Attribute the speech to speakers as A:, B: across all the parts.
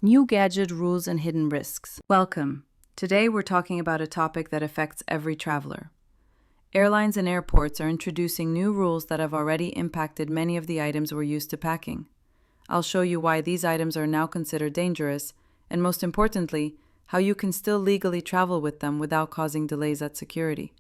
A: New gadget rules and hidden risks. Welcome. Today we're talking about a topic that affects every traveler. Airlines and airports are introducing new rules that have already impacted many of the items we're used to packing. I'll show you why these items are now considered dangerous, and most importantly, how you can still legally travel with them without causing delays at security.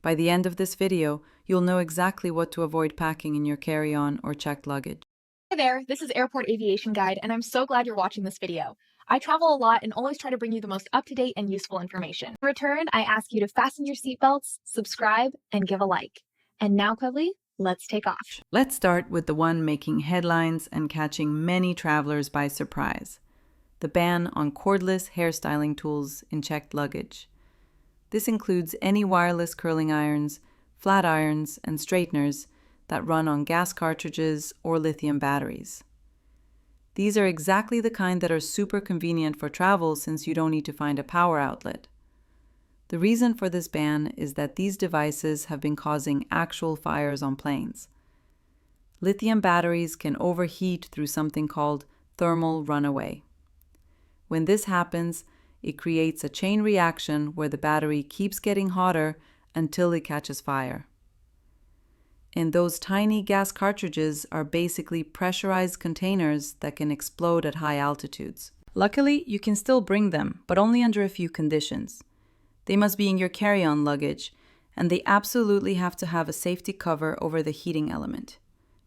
A: By the end of this video, you'll know exactly what to avoid packing in your carry-on or checked luggage.
B: Hi there, this is Airport Aviation Guide, and I'm so glad you're watching this video. I travel a lot and always try to bring you the most up-to-date and useful information. In return, I ask you to fasten your seatbelts, subscribe, and give a like. And now, Quigley, let's take off.
A: Let's start with the one making headlines and catching many travelers by surprise: the ban on cordless hairstyling tools in checked luggage. This includes any wireless curling irons, flat irons, and straighteners that run on gas cartridges or lithium batteries. These are exactly the kind that are super convenient for travel since you don't need to find a power outlet. The reason for this ban is that these devices have been causing actual fires on planes. Lithium batteries can overheat through something called thermal runaway. When this happens, it creates a chain reaction where the battery keeps getting hotter until it catches fire. And those tiny gas cartridges are basically pressurized containers that can explode at high altitudes. Luckily, you can still bring them, but only under a few conditions. They must be in your carry-on luggage, and they absolutely have to have a safety cover over the heating element.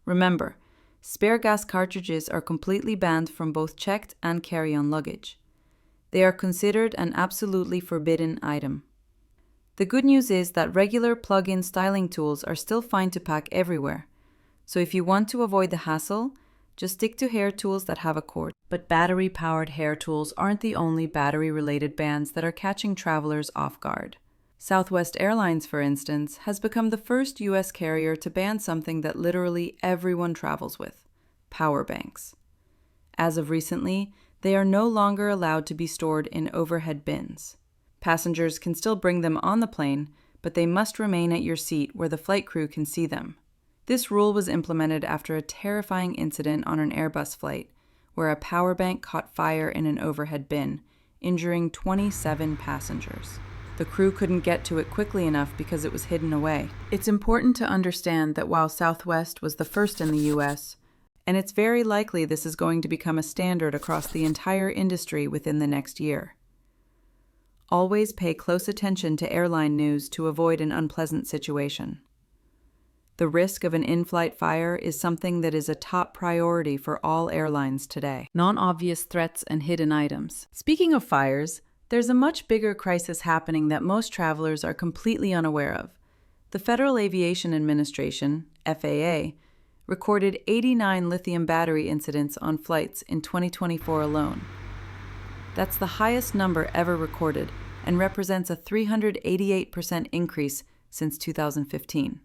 A: Remember, spare gas cartridges are completely banned from both checked and carry-on luggage. They are considered an absolutely forbidden item. The good news is that regular plug-in styling tools are still fine to pack everywhere. So if you want to avoid the hassle, just stick to hair tools that have a cord. But battery-powered hair tools aren't the only battery-related bans that are catching travelers off guard. Southwest Airlines, for instance, has become the first US carrier to ban something that literally everyone travels with: power banks. As of recently, they are no longer allowed to be stored in overhead bins. Passengers can still bring them on the plane, but they must remain at your seat where the flight crew can see them. This rule was implemented after a terrifying incident on an Airbus flight, where a power bank caught fire in an overhead bin, injuring 27 passengers. The crew couldn't get to it quickly enough because it was hidden away. It's important to understand that while Southwest was the first in the US, and it's very likely this is going to become a standard across the entire industry within the next year. Always pay close attention to airline news to avoid an unpleasant situation. The risk of an in-flight fire is something that is a top priority for all airlines today. Non-obvious threats and hidden items. Speaking of fires, there's a much bigger crisis happening that most travelers are completely unaware of. The Federal Aviation Administration, FAA, recorded 89 lithium battery incidents on flights in 2024 alone. That's the highest number ever recorded and represents a 388% increase since 2015.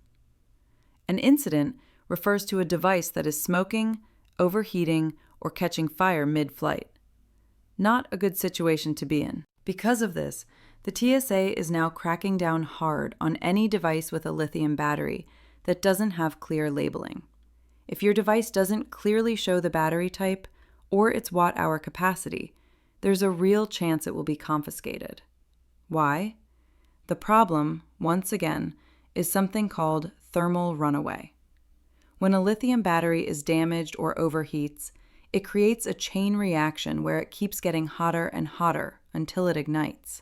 A: An incident refers to a device that is smoking, overheating, or catching fire mid-flight. Not a good situation to be in. Because of this, the TSA is now cracking down hard on any device with a lithium battery that doesn't have clear labeling. If your device doesn't clearly show the battery type or its watt-hour capacity, there's a real chance it will be confiscated. Why? The problem, once again, is something called thermal runaway. When a lithium battery is damaged or overheats, it creates a chain reaction where it keeps getting hotter and hotter until it ignites.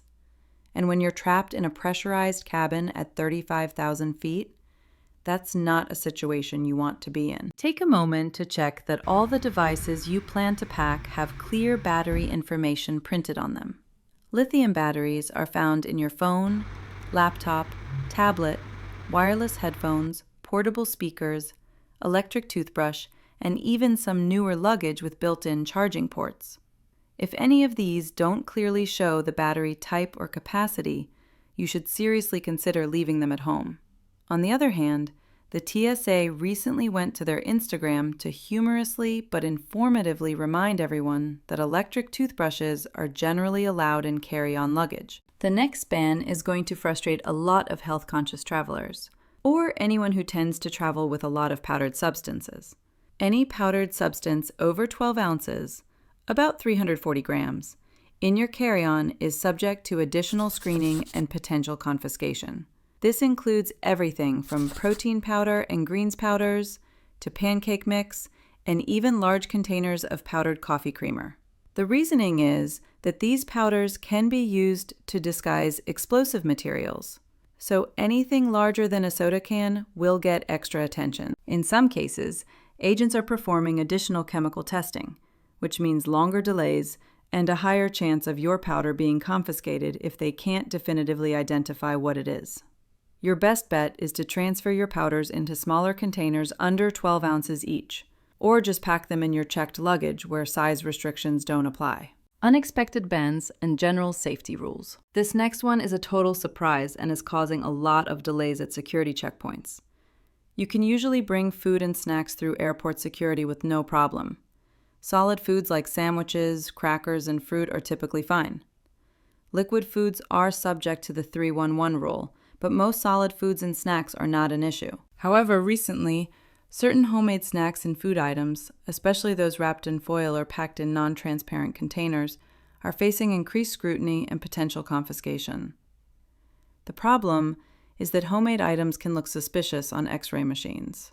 A: And when you're trapped in a pressurized cabin at 35,000 feet, that's not a situation you want to be in. Take a moment to check that all the devices you plan to pack have clear battery information printed on them. Lithium batteries are found in your phone, laptop, tablet, wireless headphones, portable speakers, electric toothbrush, and even some newer luggage with built-in charging ports. If any of these don't clearly show the battery type or capacity, you should seriously consider leaving them at home. On the other hand, the TSA recently went to their Instagram to humorously but informatively remind everyone that electric toothbrushes are generally allowed in carry-on luggage. The next ban is going to frustrate a lot of health-conscious travelers, or anyone who tends to travel with a lot of powdered substances. Any powdered substance over 12 ounces, about 340 grams, in your carry-on is subject to additional screening and potential confiscation. This includes everything from protein powder and greens powders to pancake mix and even large containers of powdered coffee creamer. The reasoning is that these powders can be used to disguise explosive materials, so anything larger than a soda can will get extra attention. In some cases, agents are performing additional chemical testing, which means longer delays and a higher chance of your powder being confiscated if they can't definitively identify what it is. Your best bet is to transfer your powders into smaller containers under 12 ounces each, or just pack them in your checked luggage where size restrictions don't apply. Unexpected bans and general safety rules. This next one is a total surprise and is causing a lot of delays at security checkpoints. You can usually bring food and snacks through airport security with no problem. Solid foods like sandwiches, crackers, and fruit are typically fine. Liquid foods are subject to the 311 rule, but most solid foods and snacks are not an issue. However, recently, certain homemade snacks and food items, especially those wrapped in foil or packed in non-transparent containers, are facing increased scrutiny and potential confiscation. The problem is that homemade items can look suspicious on X-ray machines.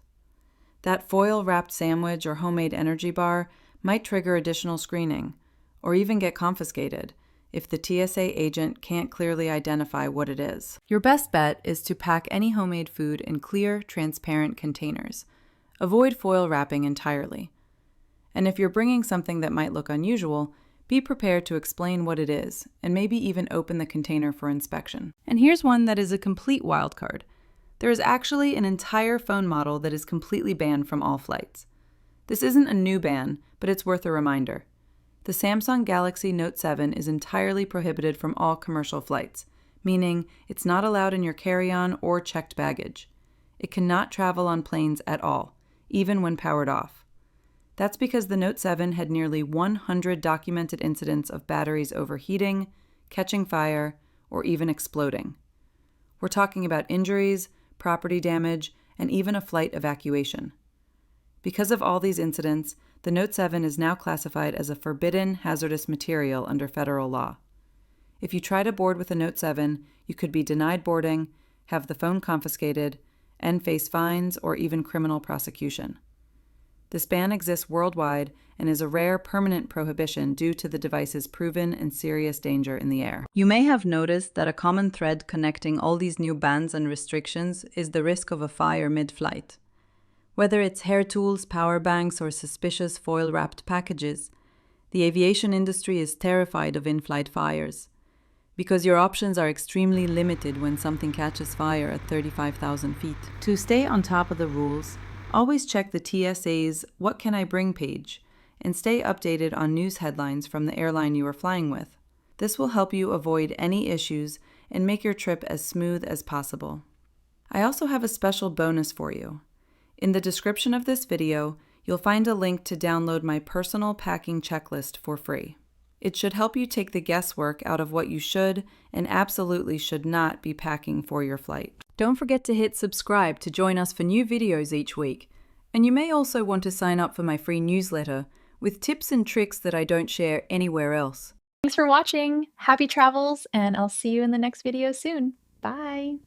A: That foil-wrapped sandwich or homemade energy bar might trigger additional screening, or even get confiscated if the TSA agent can't clearly identify what it is. Your best bet is to pack any homemade food in clear, transparent containers. Avoid foil wrapping entirely. And if you're bringing something that might look unusual, be prepared to explain what it is, and maybe even open the container for inspection. And here's one that is a complete wildcard. There is actually an entire phone model that is completely banned from all flights. This isn't a new ban, but it's worth a reminder. The Samsung Galaxy Note 7 is entirely prohibited from all commercial flights, meaning it's not allowed in your carry-on or checked baggage. It cannot travel on planes at all, even when powered off. That's because the Note 7 had nearly 100 documented incidents of batteries overheating, catching fire, or even exploding. We're talking about injuries, property damage, and even a flight evacuation. Because of all these incidents, the Note 7 is now classified as a forbidden hazardous material under federal law. If you try to board with a Note 7, you could be denied boarding, have the phone confiscated, and face fines or even criminal prosecution. This ban exists worldwide and is a rare permanent prohibition due to the device's proven and serious danger in the air. You may have noticed that a common thread connecting all these new bans and restrictions is the risk of a fire mid-flight. Whether it's hair tools, power banks, or suspicious foil-wrapped packages, the aviation industry is terrified of in-flight fires, because your options are extremely limited when something catches fire at 35,000 feet. To stay on top of the rules, always check the TSA's "What Can I Bring" page and stay updated on news headlines from the airline you are flying with. This will help you avoid any issues and make your trip as smooth as possible. I also have a special bonus for you. In the description of this video, you'll find a link to download my personal packing checklist for free. It should help you take the guesswork out of what you should and absolutely should not be packing for your flight. Don't forget to hit subscribe to join us for new videos each week. And you may also want to sign up for my free newsletter with tips and tricks that I don't share anywhere else.
B: Thanks for watching. Happy travels, and I'll see you in the next video soon. Bye.